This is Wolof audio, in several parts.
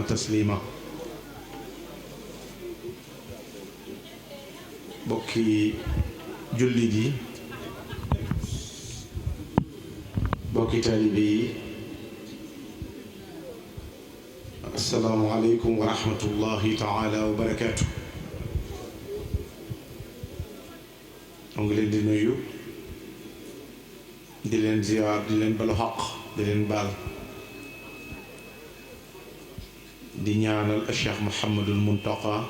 taslima. bokki jullit yi, bokki taalibe yi, assalaamu aleykum wa rahmatullahi taala wa barakaatu. moo ngi leen di nuyu, di leen ziyaar, di leen balu xaq, di leen baal, di ñaanal Cheikh Mouhamadul Muntaqa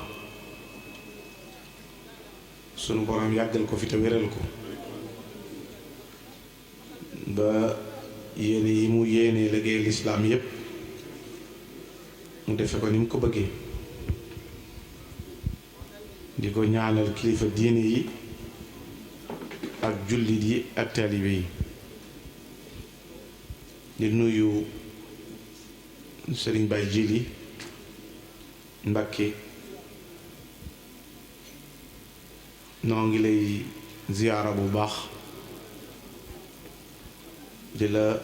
sunu borom yàggal ko fi te wéral ko ba yéene yi mu yéene liggéey lislaam yépp mu defe ko ni mu ko bëggee. di ko ñaanal kilifa diine yi ak jullit yi ak taalibe yi. di nuyu Sëriñ Baay Jili Mbàkke, noo ngi lay ziyaara bu baax, di la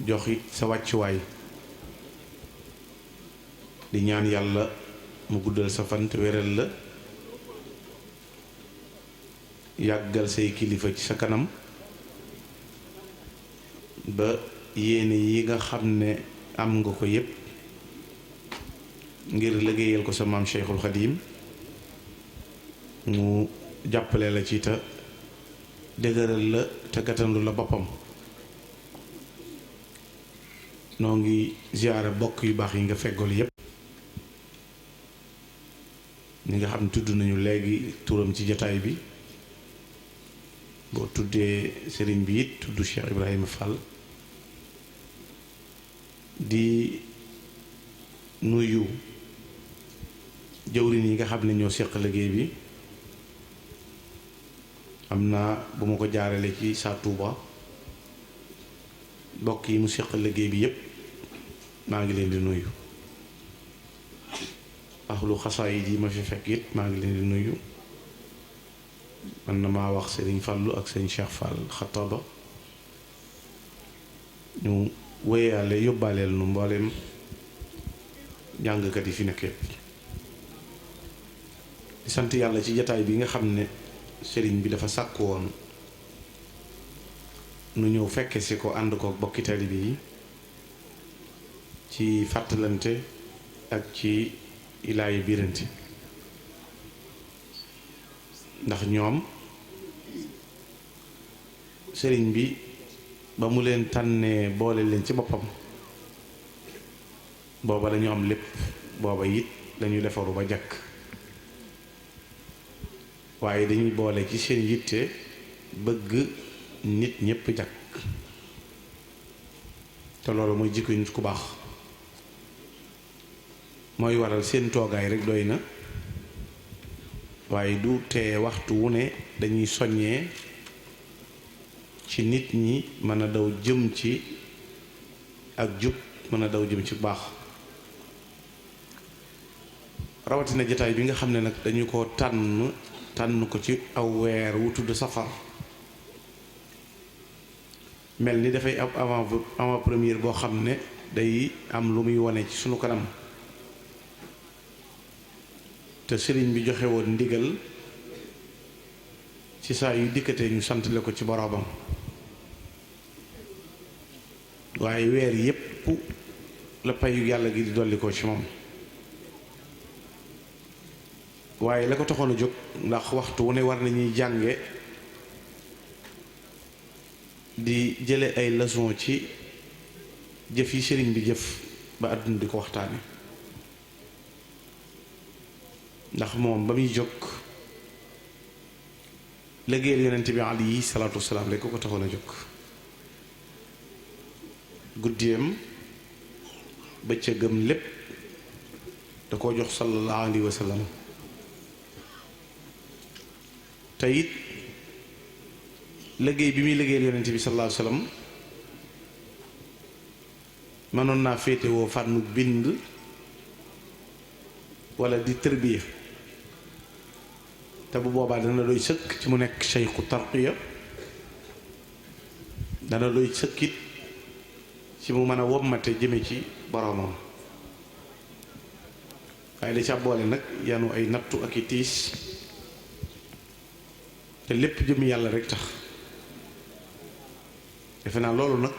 joxit sa wàccuwaay, di ñaan yàlla mu guddal sa fan te wéral la, yàggal say kilifa ci sa kanam ba yéene yi nga xam ne am nga ko yépp ngir liggéeyal ko sa maam Cheikhul Khadim mu jàppale la ci te dëgëral la te gàttandu la boppam. noo ngi ziyaara bokk yu baax yi nga feggool yépp, ñi nga xam ne tudd nañu léegi turam ci jataay bi. boo tuddee sëriñ bi it tudd Cheikh Ibrahima Fall. di nuyu jëwriñ yi nga xam ne ñoo seq liggéey bi. am naa bu ma ko jaarale ci saa Tuuba bokk yi mu seq liggéey bi yépp maa ngi leen di nuyu. ahlu xasaayid yi ma fi fekk it maa ngi leen di nuyu. man na maa wax Sëriñ Fallu ak Sëriñ Cheikh Fall Xataba ñu wéyaale yóbbaaleel nu mboolem jàngkat yi fi nekk yépp. di sant yàlla ci jataay bi nga xam ne sëriñ bi dafa sàkk woon nu ñëw fekke si ko ànd ko bokki taalibe yi ci fàttalante ak ci ilaayu biranti. ndax ñoom sëriñ bi ba mu leen tànnee boole leen ci boppam booba dañu am lépp, booba it dañu defaru ba jàkk, waaye dañuy boole ci seen yitte bëgg nit ñépp jàkk. te loolu mooy jikko nit ku baax, mooy waral seen toogaay rekk doy na, waaye du tee waxtu wu ne dañuy soññee ci nit ñi mën a daw jëm ci ak jub, mën a daw jëm ci baax. rawatina jataay bi nga xam ne nag dañu ko tànn ko ci aw weer wu tudd safar, mel ni dafay ab avant première boo xam ne day am lu muy wane ci sunu kanam. te sëriñ bi joxe woon ndigal ci saa yu dikkatee ñu santale ko ci boroomam, waaye weer yépp la payu yàlla gi di dolli ko ci moom. waaye la ko taxoon a jóg, ndax waxtu wu ne war nañuy jànge di jële ay leçon ci jëf yi sëriñ bi jëf ba àdduna di ko waxtaane. ndax moom ba muy jóg liggéeyal yonent bi alayhi salaatu wasalaam rek ko taxoon a jóg. guddeem bëccëgam lépp da koo jox sallallahu alayhi wa sallam. te it liggéey bi muy liggéeyal yonent bi sallallahu alayhi wa sallam mënoon naa féetewoo fànnu bind wala di tërbiya, te bu boobaa dana doy sëkk ci mu nekk sayxu tarqiya, dana doy sëkkit ci mu mën a wommate jëme ci boroomam. waaye da ca boole nag yanu ay nattu ak i tiis te lépp jëmi yàlla rek tax defe naa loolu nag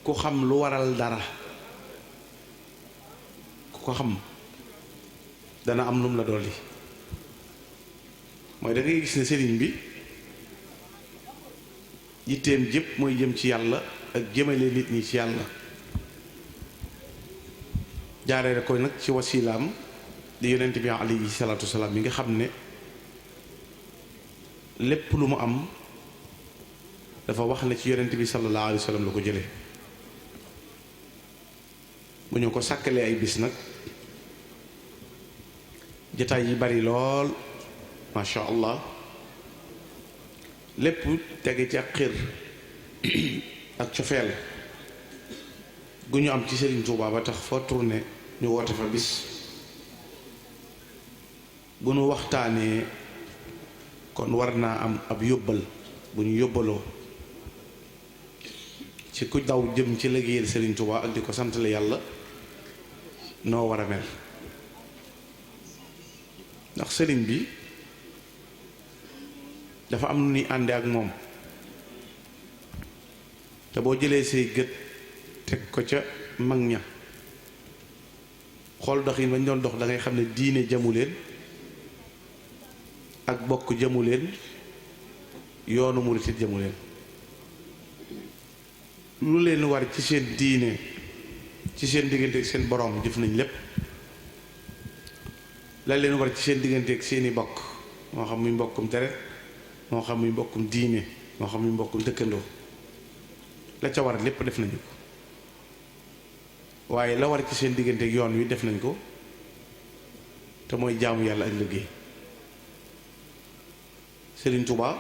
ku xam lu waral dara ku ko xam dana am lum la dolli mooy da ngay gis ne sëriñ bi yitteem jëpp mooy jëm ci yàlla ak jëmale nit ñi ci yàlla jaaree ko nag ci wasilaam di yonent bi alayhi salaatu wasalaam yi nga xam ne lépp lu mu am dafa wax ne ci yonent bi sallallahu alayhi wa sallam la ko jële bu ñu ko sàkkalee ay bis nag jataay yi bari lool masha allah lépp tege ci ak xir ak cofeel gu ñu am ci Serigne Touba ba tax foo tourné ñu woote fa bis bu nu waxtaanee kon war naa am ab yóbbal bu ñu yóbbaloo ci ku daw jëm ci liggéeyal Serigne Touba ak di ko santale yàlla noo war a mel ndax sëriñ bi dafa am nu ni ànde ak moom te boo jëlee say gët teg ko ca mag ña xool dox yi bañ doon dox da ngay xam ne diine jamu leen ak bokk jamu leen yoonu murit jamu leen lu leen war ci seen diine ci seen diggante ak seen borom jëf nañ lépp la leen war ci seen diggante ak seeni bokk moo xam muy mbokkum deret moo xam muy mbokkum diine moo xam muy mbokkum dëkkandoo la ca war lépp def nañu ko waaye la war ci seen diggante ak yoon wi def nañ ko te mooy jaamu yàlla ak liggéey Serigne Touba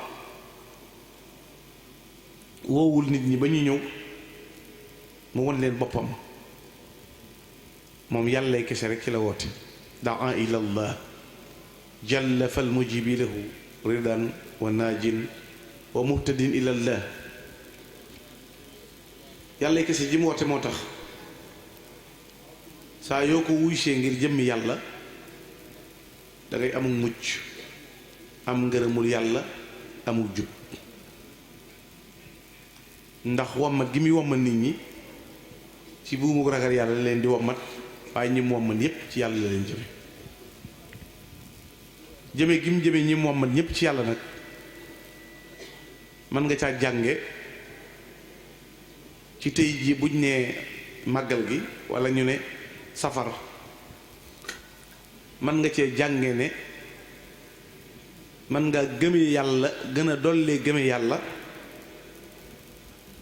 woowul nit ñi ba ñu ñëw mu won leen boppam moom yàllay kese rek ci la woote daa ila allah jalla fal mujibi lahu ridan wa naajin wa muhtadin ila allah yàllay kese ji mu woote moo tax saa yoo ko wuysee ngir jëmmi yàlla dangay amul mucc am ngërëmul yàlla amul jub ndax wommat gi muy wommat nit ñi ci buumu ragal yàlla la leen di wommat waaye ñi mu wommat yépp ci yàlla la leen jëme gi mu jëme ñi mu wommat ñépp ci yàlla nag mën nga caa jànge ci tey ji buñ nee màggal gi walla ñu ne safar mën nga cee jànge ne mën nga gëme yàlla gën a dollee gëme yàlla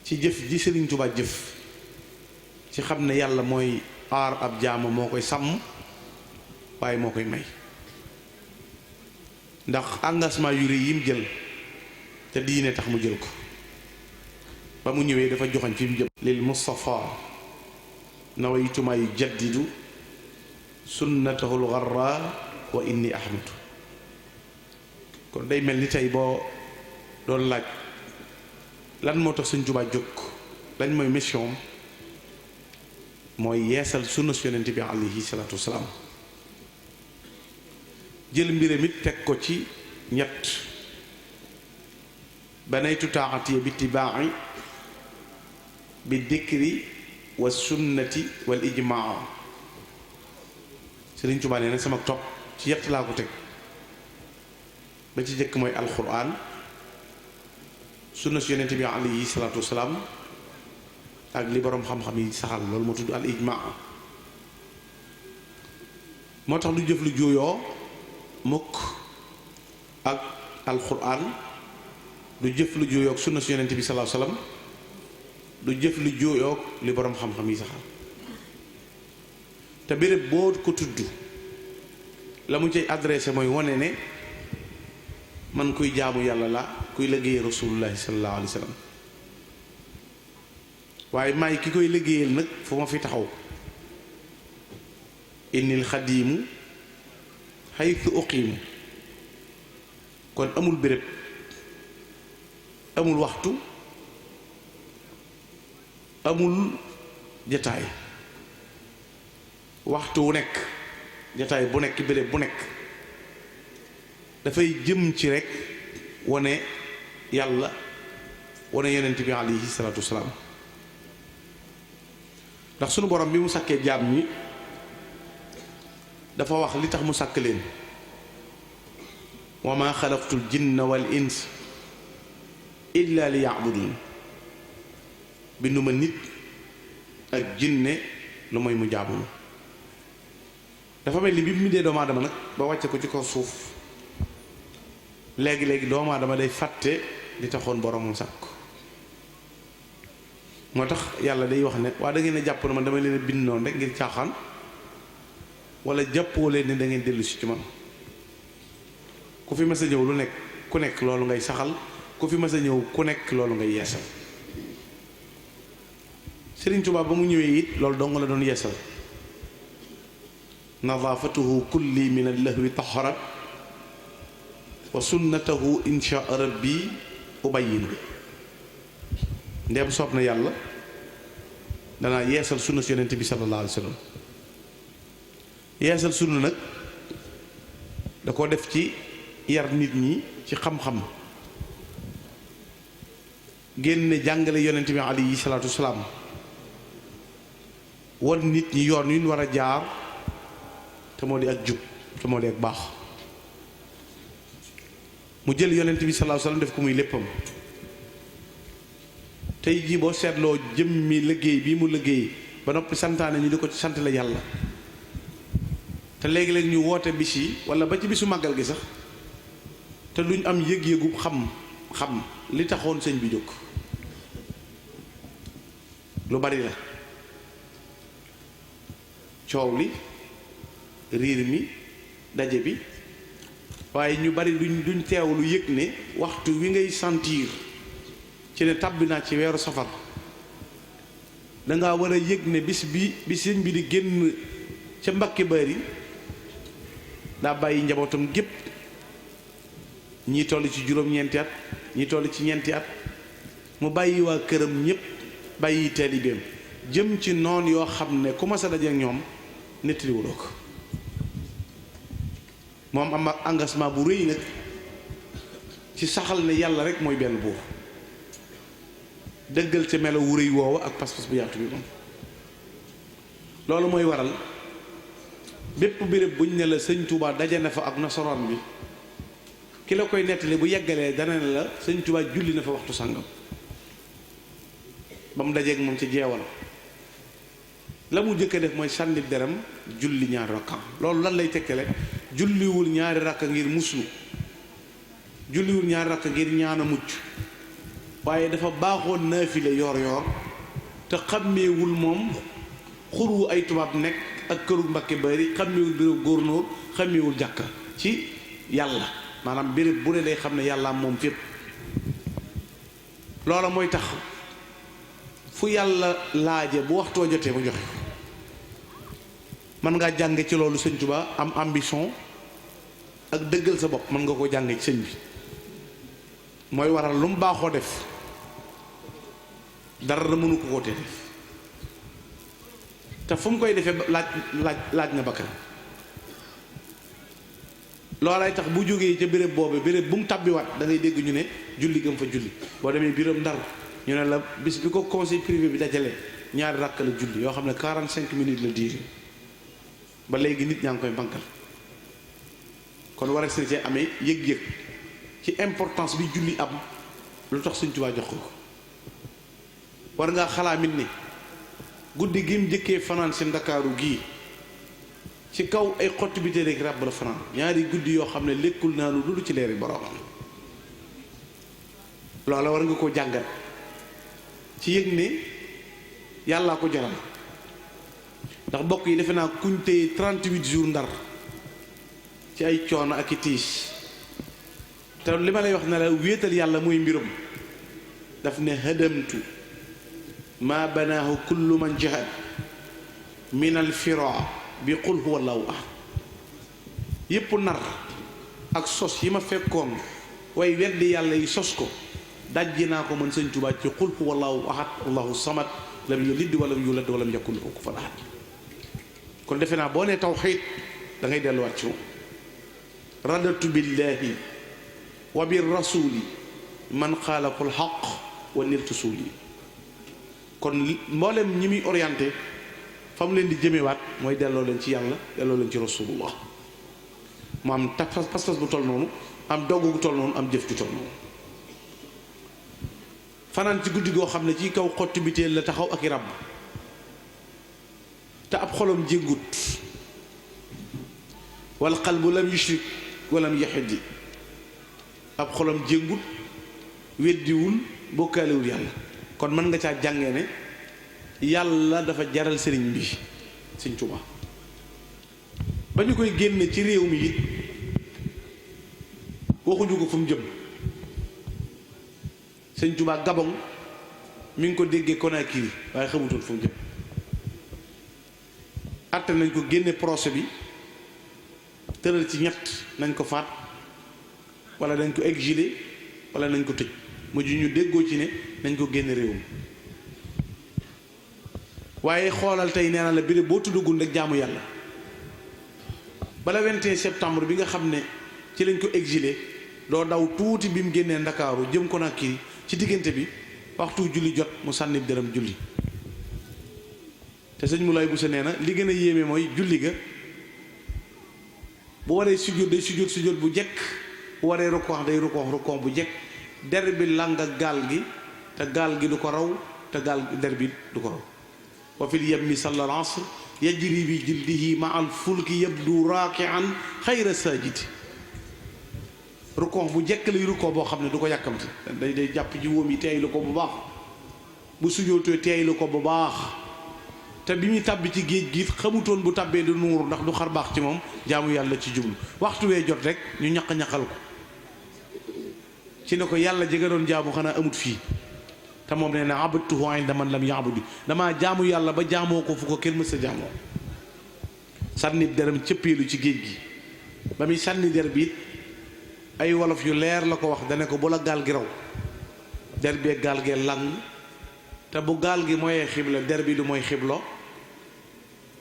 ci jëf ji Sëriñ Tuubaa jëf ci xam ne yàlla mooy aar ab jaama moo koy sàmm waaye moo koy may ndax engagement yu rëy yi mu jël te diine tax mu jël ko ba mu ñëwee dafa joxañ fi mu jëm lil Mustafa nawaytuma yu jaddidu sunnatahul gharra wa inni ahmadu kon day mel ni tey boo doon laaj lan moo tax Sëriñ Tuubaa jóg lañ mooy mission mooy yeesal sunna su yonent bi alayhi salaatu wasalaam jël mbiram it teg ko ci ñett banaytu taatiya bi tibaa'i bi dikri wa sunnati wal ijmaa Sëriñ Tuubaa nee na sama topp ci yett laa ko teg ba ci jëkk mooy alquran sunna su yonent bi alayhi salaatu wasalaam ak li boroom xam-xam yi saxal loolu moo tudd al ijmaa moo tax lu jëf lu juuyoo mukk ak alquran du jëf lu juuyoo ak sunna su yonent bi sallallahu alayhi wasallam du jëf lu juuyoo ak li boroom xam-xam yi saxal te béréb boo ko tudd la mu cay adressé mooy wane ne man kuy jaamu yàlla la kuy liggéey rasulullahi sallallahu alayhi wasallam waaye maay ki koy liggéeyal nag fu ma fi taxaw innil xadiimu xaytu uqiimu kon amul béréb amul waxtu amul jataay waxtu wu nekk jataay bu nekk béréb bu nekk dafay jëm ci rek wane yàlla wane yonent bi alayhi salaatu wasalaam ndax sunu borom bi mu sàkkee jaam ñi dafa wax li tax mu sàkk leen wa ma xalaqtul jinna wal ins illa li ya'budun binduma nit ak jinne lu mooy mu jaamu dafa mel ni bi mu dee doomu aadama nag ba wàcce ko ci kaw suuf léegi-léegi doomu aadama day fàtte li taxoon boromam sàkk moo tax yàlla day wax ne waa da ngeen a jàpp na man dama leen a bind noonu rek ngir caaxaan wala jàppoo leen ne da ngeen dellu si ci man ku fi mas a ñëw lu nekk ku nekk loolu ngay saxal ku fi mas a ñëw ku nekk loolu ngay yeesal Sëriñ Tuubaa ba mu ñëwee it loolu dong la doon yeesal nadaafatuhu kulli min allahwi taharat wa sunnatahu insha rabbi ubayyin ndeem soob na yàlla danaa yeesal sunna si yonent bi sallallahu alayhi wa sallam yeesal sunna nag da ko def ci yar nit ñi ci xam-xam génne jàngale yonent bi alayhi salaatu wasalaam wan nit ñi yoon wi ñu war a jaar te moo di ak jub te moo di ak baax mu jël yonent bi sallallahu alayhi wasallam def ko muy léppam tey jii boo seetloo jëmmi liggéey bi mu liggéey ba noppi santaane ñu di ko ci sant la yàlla te léegi-léegi ñu woote bis yi wala ba ci bisu màggal gi sax te duñ am yëg-yëgu xam li taxoon sëñ bi jóg lu bari la coow li riir mi daje bi waaye ñu bari duñ teewlu yëg ne waxtu wi ngay sentir ci ne tàbbi naa ci weeru safar danga war a yëg ne bis sëñ bi di génn ca Mbàkke Bari daa bàyyi njabootam gépp ñii toll ci juróom-ñeenti at ñii toll ci ñeenti at mu bàyyi waa këram ñépp bàyyi taalibeem jëm ci noon yoo xam ne ku ma sa daje ak ñoom nettaliwuloo ko moom am ak engagement bu rëy nag ci saxal ne yàlla rek mooy benn buur dëggal ca melo wu rëy woowa ak pas-pas bu yaatu bi moom loolu mooy waral bépp béréb buñ ne la sëñ Touba daje na fa ak nasaraan bi ki la koy nettali bu yeggalee dana ne la sëñ Touba julli na fa waxtu sàngam ba mu dajeeg moom ci jeewal la mu jëkk a def mooy sànni deram julli ñaari rakka loolu lan lay tekkale julliwul ñaari rakka ngir muslu julliwul ñaari rakka ngir ñaan a mucc waaye dafa baaxoon naafile yoor te xàmmeewul moom xuru ay tubaab nekk ak këru Mbàkke Bari xàmmeewul béréb góornóor xàmmeewul jàkka ci yàlla maanaam béréb bu ne day xam ne yàlla moom fépp loola mooy tax fu yàlla laaje bu waxtoo jotee mu joxe mën ngaa jànge ci loolu sëñ Tuubaa am ambition ak dëggal sa bopp mën nga ko jànge ci sëñ bi mooy waral lu mu baaxoo def dara mënu ko ko te def te fu mu koy defee laaj na bakkan loolay tax bu jógee ca béréb boobu béréb bu mu tàbbiwaat da ngay dégg ñu ne julli gëm fa julli boo demee biram Ndar ñu ne la bis bi ko conseil privé bi dajale ñaari rakk la julli yoo xam ne 45 minutes la diir ba léegi nit ñaa ngi koy bankal kon war a seen cee amee yëg-yëg ci importance bi julli am lu tax Sëñ Tuubaa jox ko war ngaa xalaamit ni guddi gi mu njëkkee fanaan si Ndakaaru gii ci kaw ay xottu bi rek ràbb la fanaan ñaari guddi yoo xam ne lekkul naa lu dul ci leeri boroomam loola war nga ko jàngat ci yëg ne yàllaa ko jaral ndax bokk yi defe naa kuñ téye 38 jours Ndar ci ay coono ak i tiis te li ma lay wax ne la wéetal yàlla mooy mbirum daf ne hadamtu ma banaahu kullu man jahad min al fira bi qul huwa allahu ahad yépp nar ak sos yi ma fekkoon way weddi yàlla yi sos ko dajji naa ko man Sëñ Tuubaa ci qul huwa allahu ahad allahu samad lam yalid walam yulad walam yakun lahu kufuwan ahad kon defe naa boo nee tawxiid da ngay delluwaat ci moom radatu billahi wa bir rasuli man xaalaqul xaq wa niltu suuli kon mboolem ñi muy orienté fa mu leen di jëmewaat mooy delloo leen ci yàlla delloo leen ci rasulullah mu am pas-pas bu toll noonu am dogg gu toll noonu am jëf ju toll noonu fanaan ci guddi goo xam ne ci kaw xotti bi teel la taxaw ak i ràbb te ab xolom jéngut wal qalbu lam yushrik walam yaxiddi ab xolom jéngut weddiwul bokkaalewul yàlla kon mën nga caa jàngee ne yàlla dafa jaral sëriñ bi Sëriñ Tuubaa ba ñu koy génne ci réew mi it waxuñu ko fu mu jëm Sëriñ Tuubaa Gabon mi ngi ko déggee Conakry waaye xamutoon fu mu jëm àtte nañ ko génne procès bi tëral ci ñett nañ ko faat wala dañ ko exilé wala nañ ko tëj mujj ñu déggoo ci ne nañ ko génne réew mi waaye xoolal tey nee na la biri boo tuddagul rek jaamu yàlla bala 21 septembre bi nga xam ne ci lañ ko exilé doo daw tuuti bi mu génnee Ndakaaru jëm Conakry ci diggante bi waxtu julli jot mu sànni dërëm julli te sëñ Moulay Bousso nee na li gën a yéeme mooy julli ga bu waree sujjóot day sujjóot bu jekk bu waree rukkoo day rukkoo bu jekk der bi lang gaal gi te gaal gi du ko raw te gaal der bi du ko raw wa fil yammi sallal asr yajri bi jildihi ma al fulki yabdu raakian xayra saajid rukkoo bu jekk lay rukkoo boo xam ne du ko yàkkamti day jàpp ci wóom yi teeylu ko bu baax bu sujjóotee teeylu ko bu baax te bi muy tàbbi ci géej gi xamutoon bu tàbbee du nuur ndax du xar baax ci moom jaamu yàlla ci jublu waxtu wee jot rek ñu ñaq-ñaqal ko ci ne ko yàlla ji nga doon jaamu xanaa amut fii te moom nee na abadtuhu inda man lam yaabudi damaa jaamu yàlla ba jaamoo ko fu ko kenn mës a jaamoo sànni deram cëppeelu ci géej gi ba muy sànni der bi it ay wolof yu leer la ko wax dane ko bu la gaal gi raw der bee gaal gee lang te bu gaal gi mooy xibla der bi du mooy xiblo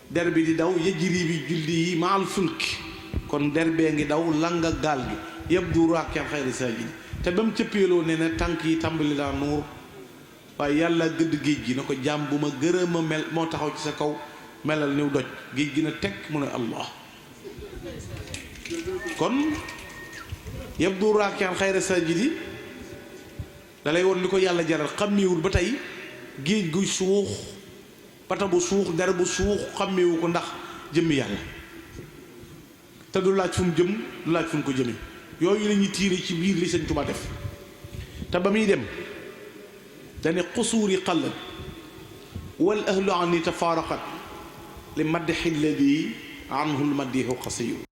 der bi di daw yëjëri bi julli yi maal fulki kon der bee ngi daw lang ak gaal gi yëpp du raakeen xayri saajid te ba mu cëppeeloo ne na tànk yi tàmbali daa nuur waaye yàlla gëdd géej gi na ko jaam bu ma gërëm a mel moo taxaw ci sa kaw melal niw doj géej gi na teg mu ne allah kon yëpp du raakeen xayri saajid yi da lay woon li ko yàlla jaral xàmmiwul ba tey géej gu suux pata bu suux der bu suux xàmmewu ko ndax jëmmi yàlla te du laaj fu mu jëm du laaj fu mu ko jëme yooyu la ñuy tiire ci biir li Sëñ Tuubaa def te ba muy dem dane xusuuri xallat wal ahlu anni tafaaraqat li madxi lladi anhu lmadihu xasiyu